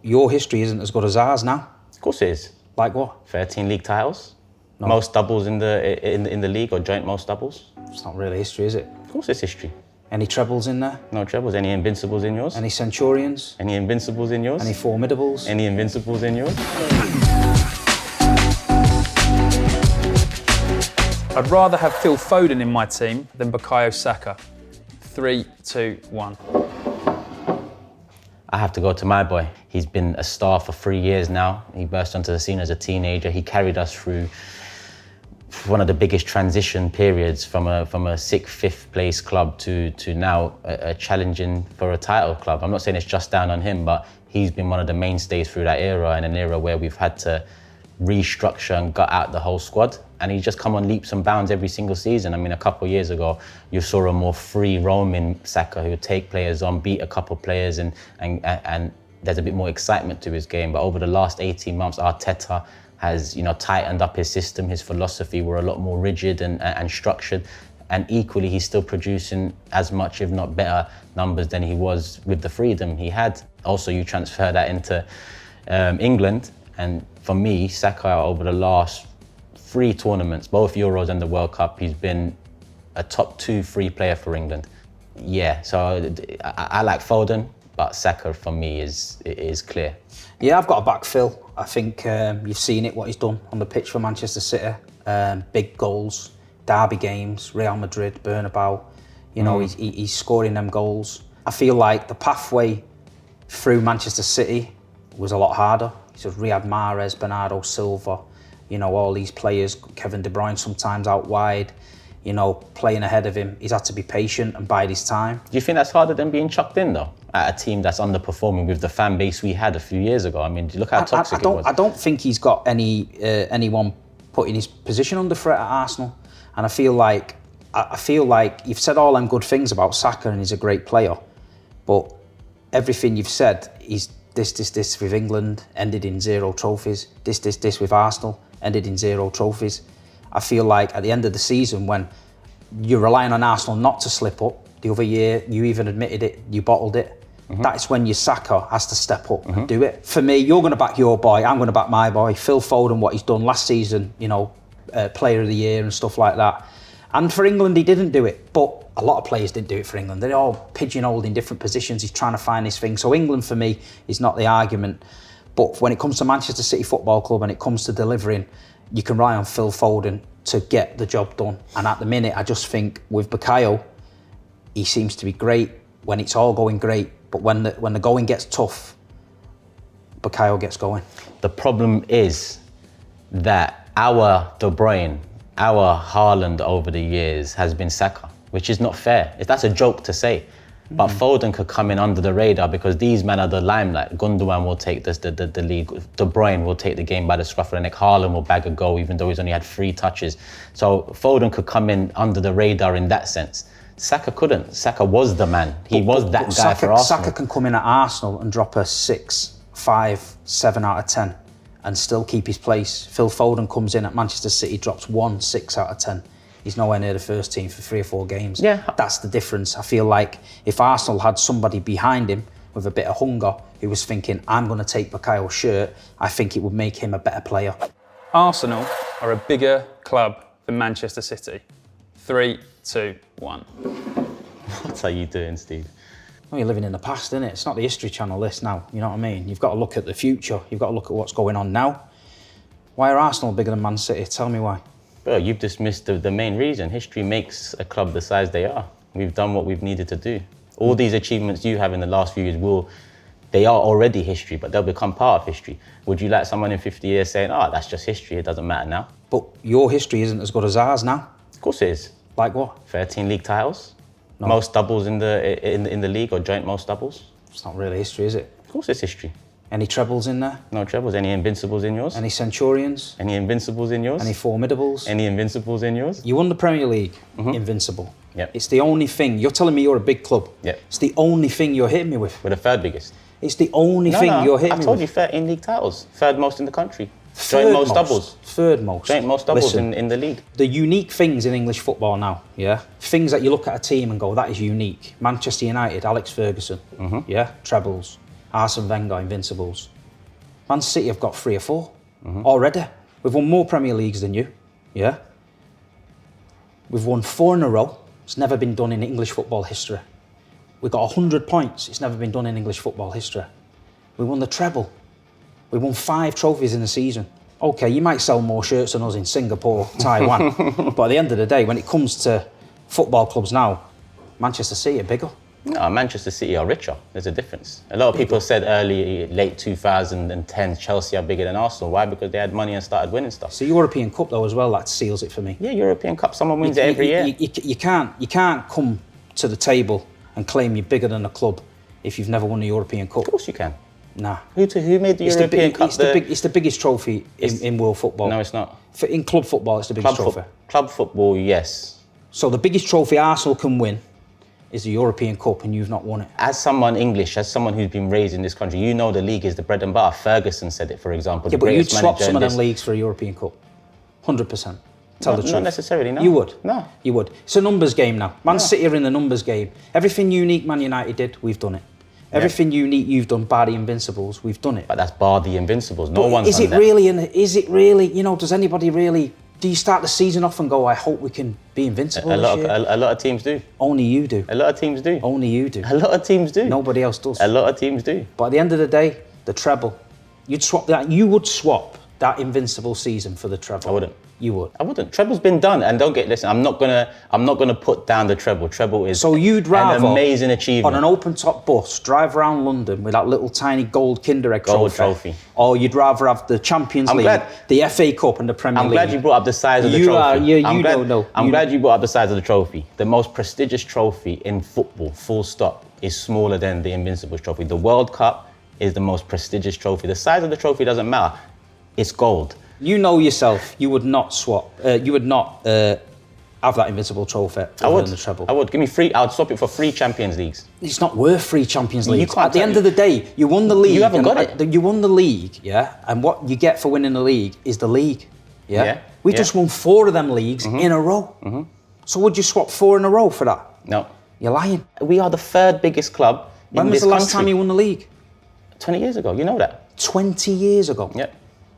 your history isn't as good as ours now. Of course it is. Like what? 13 league titles. No. Most doubles in the league, or joint most doubles. It's not really history, is it? Of course it's history. Any trebles in there? No trebles. Any Invincibles in yours? Any centurions? Any Invincibles in yours? Any formidables? Any Invincibles in yours? I'd rather have Phil Foden in my team than Bukayo Saka. 3, 2, 1. I have to go to my boy. He's been a star for 3 years now. He burst onto the scene as a teenager. He carried us through one of the biggest transition periods from a sick fifth place club to now a challenging for a title club. I'm not saying it's just down on him, but he's been one of the mainstays through that era, and an era where we've had to restructure and gut out the whole squad. And he's just come on leaps and bounds every single season. I mean, a couple of years ago, you saw a more free roaming Saka who would take players on, beat a couple of players, and there's a bit more excitement to his game. But over the last 18 months, Arteta has, tightened up his system. His philosophy were a lot more rigid and structured. And equally, he's still producing as much, if not better, numbers than he was with the freedom he had. Also, you transfer that into England. And for me, Saka, over the last 3 tournaments, both Euros and the World Cup, he's been a top 2 free player for England. Yeah, so I like Foden, but Saka for me is clear. Yeah, I've got to back Phil. I think you've seen it, what he's done on the pitch for Manchester City. Big goals, derby games, Real Madrid, Bernabeu. He's scoring them goals. I feel like the pathway through Manchester City was a lot harder. So Riyad Mahrez, Bernardo Silva, all these players, Kevin De Bruyne sometimes out wide, playing ahead of him. He's had to be patient and bide his time. Do you think that's harder than being chucked in, though, at a team that's underperforming with the fan base we had a few years ago? I mean, look how toxic it was. I don't think he's got anyone putting his position under threat at Arsenal. And I feel like you've said all them good things about Saka, and he's a great player. But everything you've said is this with England, ended in 0 trophies. This with Arsenal, ended in 0 trophies. I feel like at the end of the season, when you're relying on Arsenal not to slip up, the other year you even admitted it, you bottled it. Mm-hmm. That's when your Saka has to step up and do it. For me, you're going to back your boy, I'm going to back my boy. Phil Foden, what he's done last season, player of the year and stuff like that. And for England, he didn't do it, but a lot of players didn't do it for England. They're all pigeonholed in different positions. He's trying to find his thing. So England, for me, is not the argument. But when it comes to Manchester City Football Club and it comes to delivering, you can rely on Phil Foden to get the job done. And at the minute, I just think with Bukayo, he seems to be great when it's all going great. But when the going gets tough, Bukayo gets going. The problem is that our De Bruyne, our Haaland over the years has been Saka, which is not fair. That's a joke to say. But Foden could come in under the radar because these men are the limelight. Gundogan will take the lead. De Bruyne will take the game by the scruff of the neck. Haaland will bag a goal, even though he's only had 3 touches. So Foden could come in under the radar in that sense. Saka couldn't. Saka was the man. He was that guy for Arsenal. Saka can come in at Arsenal and drop a 6, 5, 7 out of 10 and still keep his place. Phil Foden comes in at Manchester City, drops 1, 6 out of 10. He's nowhere near the first team for 3 or 4 games. Yeah. That's the difference. I feel like if Arsenal had somebody behind him with a bit of hunger who was thinking, I'm going to take Bukayo's shirt, I think it would make him a better player. Arsenal are a bigger club than Manchester City. 3, 2, 1. What are you doing, Steve? Well, you're living in the past, innit? It's not the History Channel, this now. You know what I mean? You've got to look at the future. You've got to look at what's going on now. Why are Arsenal bigger than Man City? Tell me why. Well, you've dismissed the main reason. History makes a club the size they are. We've done what we've needed to do. All these achievements you have in the last few years they are already history, but they'll become part of history. Would you like someone in 50 years saying, that's just history, it doesn't matter now? But your history isn't as good as ours now. Of course it is. Like what? 13 league titles. No. Most doubles in the league, or joint most doubles. It's not really history, is it? Of course it's history. Any trebles in there? No trebles. Any Invincibles in yours? Any centurions? Any Invincibles in yours? Any formidables? Any Invincibles in yours? You won the Premier League, Invincible. Yep. It's the only thing. You're telling me you're a big club. Yep. It's the only thing you're hitting me with. We're the 3rd biggest. It's the only thing you're hitting me with. I told you 13 league titles. 3rd most in the country. Joint most doubles. 3rd most. Joint most doubles in the league. The unique things in English football now, yeah? Things that you look at a team and go, that is unique. Manchester United, Alex Ferguson, yeah? Trebles. Arsene Wenger, Invincibles. Man City have got 3 or 4 already. We've won more Premier Leagues than you, yeah? We've won 4 in a row. It's never been done in English football history. We've got 100 points. It's never been done in English football history. We won the treble. We won 5 trophies in the season. Okay, you might sell more shirts than us in Singapore, Taiwan, but at the end of the day, when it comes to football clubs now, Manchester City are bigger. No, Manchester City are richer. There's a difference. A lot of people said late 2010, Chelsea are bigger than Arsenal. Why? Because they had money and started winning stuff. It's the European Cup though as well that seals it for me. Yeah, European Cup. Someone wins it every year. You can't come to the table and claim you're bigger than a club if you've never won a European Cup. Of course you can. Nah. Who made the European Cup? It's the biggest trophy in world football. No, it's not. In club football, it's the biggest trophy. Club football, yes. So the biggest trophy Arsenal can win is the European Cup, and you've not won it. As someone English, as someone who's been raised in this country, you know the league is the bread and butter. Ferguson said it, for example. Yeah, but you'd swap some of them leagues for a European Cup. 100%. Tell the truth. Not necessarily, no. You would? No. You would. It's a numbers game now. Man City are in the numbers game. Everything unique Man United did, we've done it. Everything unique you've done, bar the Invincibles, we've done it. But that's bar the Invincibles. No one's done that. Is it really, you know, does anybody really, do you start the season off and go, I hope we can be invincible this year? A lot of teams do. Only you do. A lot of teams do. Only you do. A lot of teams do. Nobody else does. A lot of teams do. But at the end of the day, the treble, you'd swap that. You would swap that invincible season for the treble. I wouldn't. You would. I wouldn't. Treble's been done, and listen. I'm not gonna put down the treble. Treble is so you'd rather an amazing achievement on an open top bus drive around London with that little tiny gold Kinder Egg trophy, or you'd rather have the Champions League, the FA Cup, and the Premier League. I'm glad you brought up the size of the trophy. I'm glad you brought up the size of the trophy. The most prestigious trophy in football, full stop, is smaller than the Invincibles trophy. The World Cup is the most prestigious trophy. The size of the trophy doesn't matter. It's gold. You know yourself, you would not swap, you would not have that invincible trophy other than the treble. I would. Give me 3, I would swap it for 3 Champions Leagues. It's not worth 3 Champions Leagues. At the end of the day, you won the league. You haven't got it. You won the league, yeah? And what you get for winning the league is the league, yeah? We just won 4 of them leagues in a row. So would you swap 4 in a row for that? No. You're lying. We are the 3rd biggest club in this country. When was the last time you won the league? 20 years ago, you know that. 20 years ago? Yeah.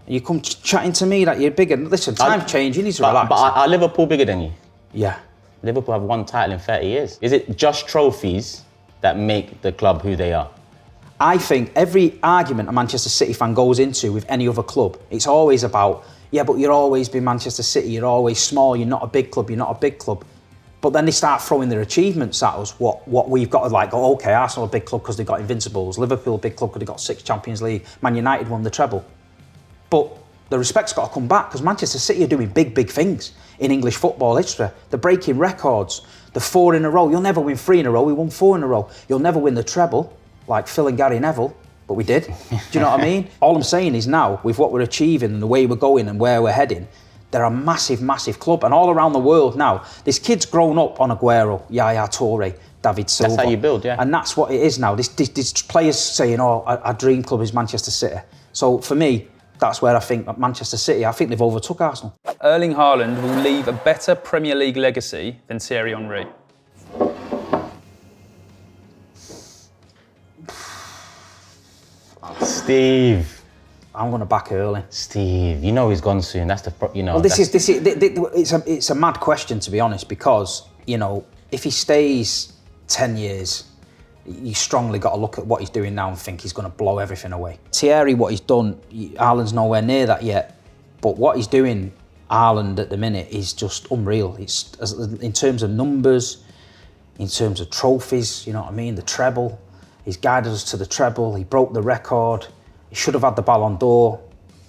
You come chatting to me that you're bigger. Listen, time's changed. You need to relax. But are Liverpool bigger than you? Yeah. Liverpool have 1 title in 30 years. Is it just trophies that make the club who they are? I think every argument a Manchester City fan goes into with any other club, it's always about, yeah, but you've always been Manchester City. You're always small. You're not a big club. You're not a big club. But then they start throwing their achievements at us, what we've got to like, go, okay, Arsenal a big club because they got Invincibles. Liverpool a big club because they got 6 Champions League. Man United won the treble. But the respect's got to come back because Manchester City are doing big things in English football history. They're breaking records. The 4 in a row. You'll never win 3 in a row. We won 4 in a row. You'll never win the treble like Phil and Gary Neville, but we did. Do you know what I mean? All I'm saying is now, with what we're achieving and the way we're going and where we're heading, they're a massive club. And all around the world now, this kid's grown up on Aguero, Yaya Toure, David Silva. That's how you build, yeah. And that's what it is now. This players saying, oh, our dream club is Manchester City. So for me, that's where I think Manchester City, I think they've overtook Arsenal. Erling Haaland will leave a better Premier League legacy than Thierry Henry. Steve. I'm going to back Erling. Steve, you know he's gone soon. That's the, you know. Well, it's a mad question, to be honest, because, you know, if he stays 10 years, you strongly got to look at what he's doing now and think he's going to blow everything away. Thierry, what he's done, Haaland's nowhere near that yet, but what he's doing, Haaland at the minute, is just unreal. It's in terms of numbers, in terms of trophies, you know what I mean, the treble. He's guided us to the treble. He broke the record. He should have had the Ballon d'Or.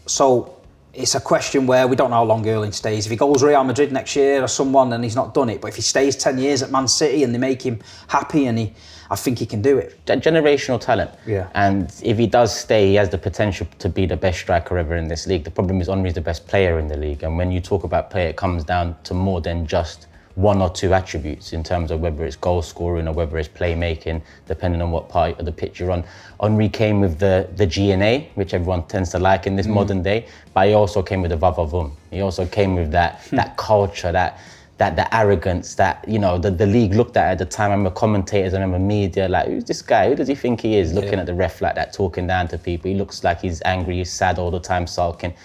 So it's a question where we don't know how long Erling stays. If he goes Real Madrid next year or someone and he's not done it, but if he stays 10 years at Man City and they make him happy, and I think he can do it. Generational talent. Yeah. And if he does stay, he has the potential to be the best striker ever in this league. The problem is Henry's the best player in the league. And when you talk about player, it comes down to more than just 1 or 2 attributes in terms of whether it's goal scoring or whether it's playmaking, depending on what part of the pitch you're on. Henry came with the GNA, which everyone tends to like in this modern day, but he also came with the va-va-voom. He also came with that culture, that that the arrogance that, you know, the league looked at the time. I remember commentators, I remember media, like, who's this guy? Who does he think he is? Looking at the ref like that, talking down to people. He looks like he's angry, he's sad all the time, sulking.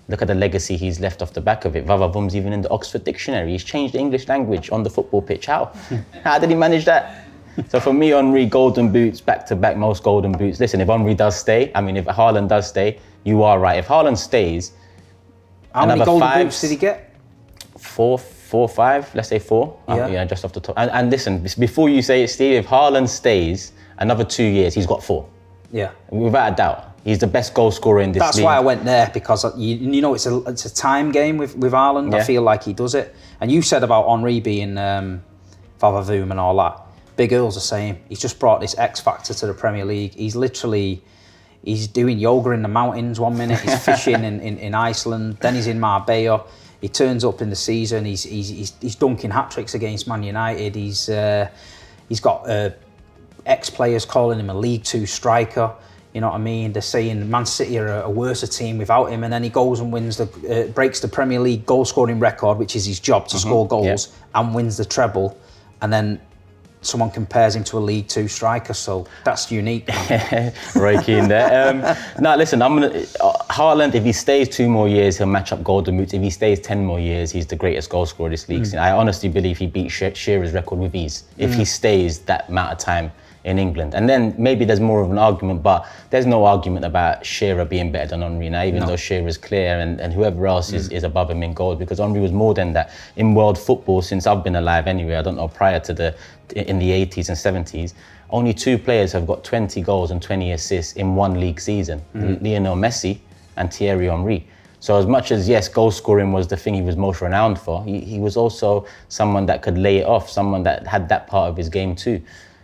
Look at the legacy he's left off the back of it. Vavavum's even in the Oxford Dictionary. He's changed the English language on the football pitch. How? How did he manage that? So for me, Henry, golden boots, back-to-back most golden boots. Listen, if Henry does stay, I mean, if Haaland does stay, you are right. If Haaland stays, how many golden boots did he get? 4, 5, let's say 4. Yeah, just off the top. And listen, before you say it, Steve, if Haaland stays another 2 years, he's got 4. Yeah. Without a doubt. He's the best goal scorer in this league. That's why I went there, because you know it's a time game with Haaland. I feel like he does it. And you said about Henry being Vavavoom and all that. Big Earl's the same. He's just brought this X factor to the Premier League. He's doing yoga in the mountains one minute. He's fishing in Iceland. Then he's in Marbella. He turns up in the season. He's dunking hat tricks against Man United. He's got ex-players calling him a League 2 striker. You know what I mean? They're saying Man City are a worse team without him, and then he goes and breaks the Premier League goal scoring record, which is his job to score goals, and wins the treble. And then someone compares him to a League 2 striker, so that's unique. Roy Keane there. Now listen, Haaland, if he stays 2 more years, he'll match up golden boots. If he stays 10 more years, he's the greatest goal scorer this league. I honestly believe he beats Shearer's record with ease if he stays that amount of time in England. And then maybe there's more of an argument, but there's no argument about Shearer being better than Henry now, even though Shearer's clear and whoever else is above him in goals, because Henry was more than that. In world football, since I've been alive anyway, I don't know, prior to in the 80s and 70s, only 2 players have got 20 goals and 20 assists in one league season, Lionel Messi and Thierry Henry. So as much as, yes, goal scoring was the thing he was most renowned for, he was also someone that could lay it off, someone that had that part of his game too.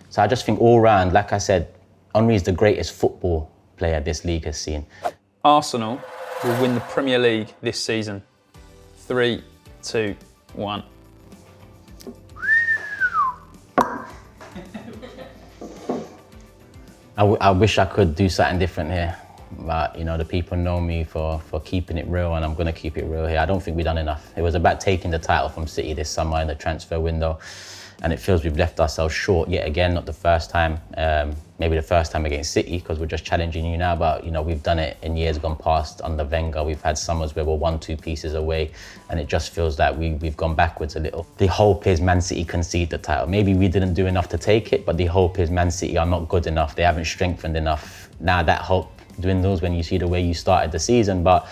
So I just think all round, like I said, Henry is the greatest football player this league has seen. Arsenal will win the Premier League this season. 3, 2, 1. I wish I could do something different here, but you know, the people know me for keeping it real, and I'm going to keep it real here. I don't think we've done enough. It was about taking the title from City this summer in the transfer window, and it feels we've left ourselves short yet again. Not the first time, maybe the first time against City, because we're just challenging you now, but you know, we've done it in years gone past under Wenger. We've had summers where we're 1-2 pieces away, and it just feels like we've gone backwards a little. The hope is Man City concede the title. Maybe we didn't do enough to take it, but the hope is Man City are not good enough. They haven't strengthened enough. Now that hope dwindles when you see the way you started the season, but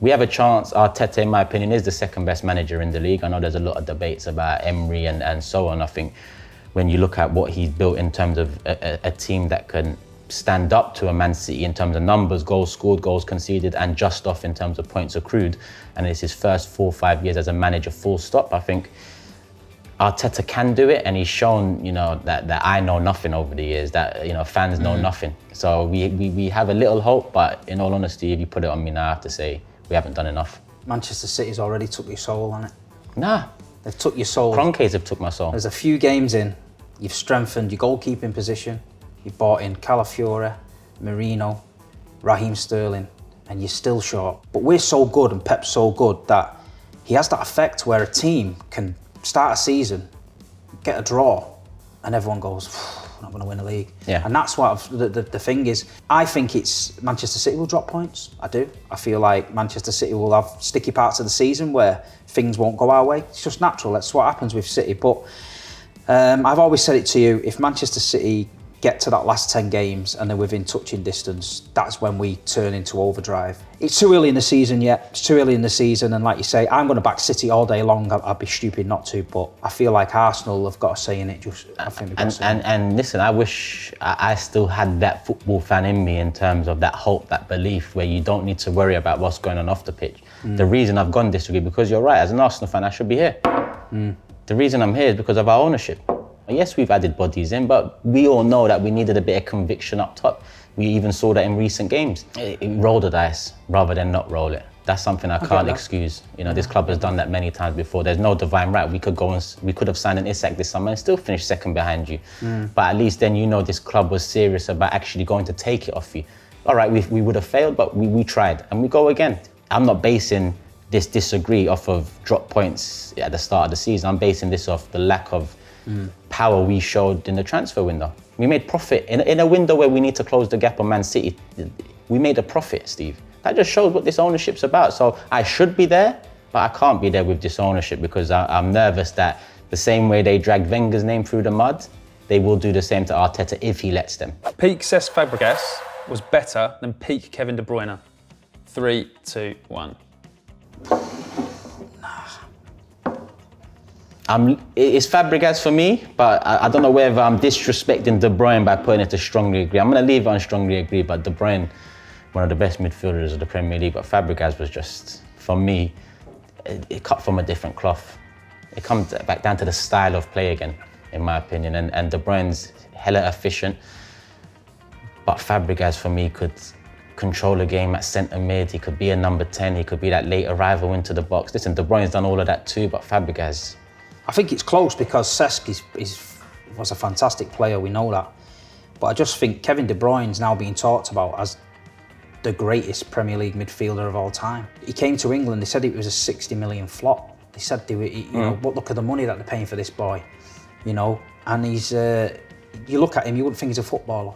we have a chance. Arteta, in my opinion, is the second best manager in the league. I know there's a lot of debates about Emery and so on. I think when you look at what he's built in terms of a team that can stand up to a Man City in terms of numbers, goals scored, goals conceded, and just off in terms of points accrued, and it's his first 4 or 5 years as a manager, full stop, I think Arteta can do it, and he's shown, you know, that I know nothing over the years, that, you know, fans know nothing. So we have a little hope, but in all honesty, if you put it on me now, I have to say we haven't done enough. Manchester City's already took your soul, hasn't it? Nah. They've took your soul. Cronkies have took my soul. There's a few games in, you've strengthened your goalkeeping position, you've bought in Calafiore, Marino, Raheem Sterling, and you're still short. But we're so good and Pep's so good that he has that effect where a team can start a season, get a draw, and everyone goes, we're not going to win a league. Yeah. And that's what the thing is. I think it's Manchester City will drop points. I do. I feel like Manchester City will have sticky parts of the season where things won't go our way. It's just natural. That's what happens with City. But I've always said it to you, if Manchester City get to that last 10 games and they're within touching distance, that's when we turn into overdrive. It's too early in the season yet. It's too early in the season, and like you say, I'm going to back City all day long. I'd be stupid not to, but I feel like Arsenal have got a say in it. And listen, I wish I still had that football fan in me in terms of that hope, that belief, where you don't need to worry about what's going on off the pitch. The reason I've gone this way, because you're right, as an Arsenal fan, I should be here. The reason I'm here is because of our ownership. Yes, we've added bodies in, but we all know that we needed a bit of conviction up top. We even saw that in recent games. Roll the dice rather than not roll it. That's something I can't excuse. You know, this club has done that many times before. There's no divine right. We could have signed an Isak this summer and still finished second behind you. But at least then you know this club was serious about actually going to take it off you. All right, we would have failed, but we tried and we go again. I'm not basing disagree off of drop points at the start of the season. I'm basing this off the lack of power we showed in the transfer window. We made profit in a window where we need to close the gap on Man City. We made a profit, Steve. That just shows what this ownership's about. So I should be there, but I can't be there with this ownership because I'm nervous that the same way they dragged Wenger's name through the mud, they will do the same to Arteta if he lets them. Peak Cesc Fabregas was better than peak Kevin De Bruyne. 3, 2, 1. It's Fabregas for me, but I don't know whether I'm disrespecting De Bruyne by putting it to strongly agree. I'm going to leave it on strongly agree, but De Bruyne, one of the best midfielders of the Premier League, but Fabregas was just, for me, it cut from a different cloth. It comes back down to the style of play again, in my opinion, and De Bruyne's hella efficient, but Fabregas for me could control a game at centre mid, he could be a number 10, he could be that late arrival into the box. Listen, De Bruyne's done all of that too, but Fabregas... I think it's close because Cesc was a fantastic player, we know that. But I just think Kevin De Bruyne's now being talked about as the greatest Premier League midfielder of all time. He came to England, they said it was a 60 million flop. They said, they were, you know, but look at the money that they're paying for this boy, you know. And he's, you look at him, you wouldn't think he's a footballer.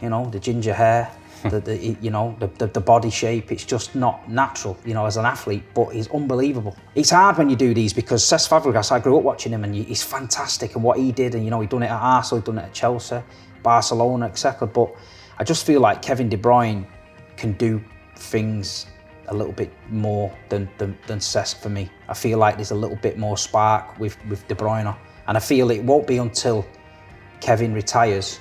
You know, the ginger hair, the body shape, it's just not natural, you know, as an athlete, but he's unbelievable. It's hard when you do these because Cesc Fabregas, I grew up watching him and he's fantastic and what he did, and you know, he'd done it at Arsenal, he'd done it at Chelsea, Barcelona, etc. But I just feel like Kevin De Bruyne can do things a little bit more than Cesc for me. I feel like there's a little bit more spark with De Bruyne, and I feel it won't be until Kevin retires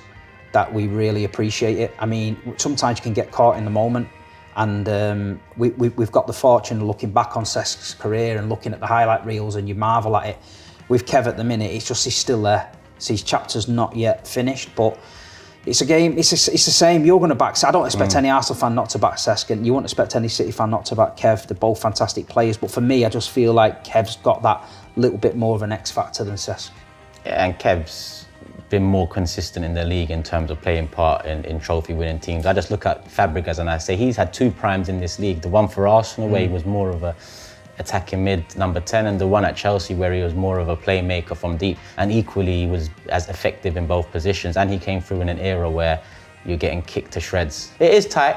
that we really appreciate it. I mean, sometimes you can get caught in the moment, and we've got the fortune of looking back on Cesc's career and looking at the highlight reels, and you marvel at it. With Kev at the minute, it's just he's still there. So his chapter's not yet finished, but it's a game. It's the same. You're going to back. I don't expect any Arsenal fan not to back Cesc, and you won't expect any City fan not to back Kev. They're both fantastic players, but for me, I just feel like Kev's got that little bit more of an X factor than Cesc. Yeah, and Kev's been more consistent in the league in terms of playing part in trophy-winning teams. I just look at Fabregas and I say he's had 2 primes in this league. The one for Arsenal where he was more of a attacking mid number 10, and the one at Chelsea where he was more of a playmaker from deep. And equally, he was as effective in both positions. And he came through in an era where you're getting kicked to shreds. It is tight,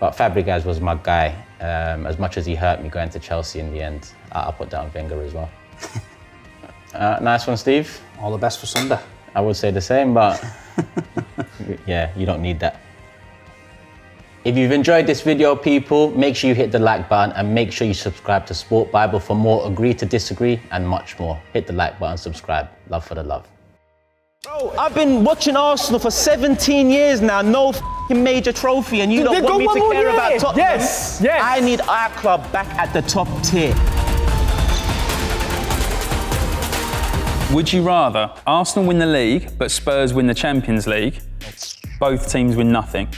but Fabregas was my guy. As much as he hurt me going to Chelsea in the end, I'll put down Wenger as well. Nice one, Steve. All the best for Sunday. I would say the same, but yeah, you don't need that. If you've enjoyed this video, people, make sure you hit the like button and make sure you subscribe to SPORTbible for more Agree to Disagree and much more. Hit the like button, subscribe. Love for the love. Bro, I've been watching Arsenal for 17 years now, no f***ing major trophy, and you don't want me to care about Tottenham. Yes, yes. I need our club back at the top tier. Would you rather Arsenal win the league, but Spurs win the Champions League? Both teams win nothing.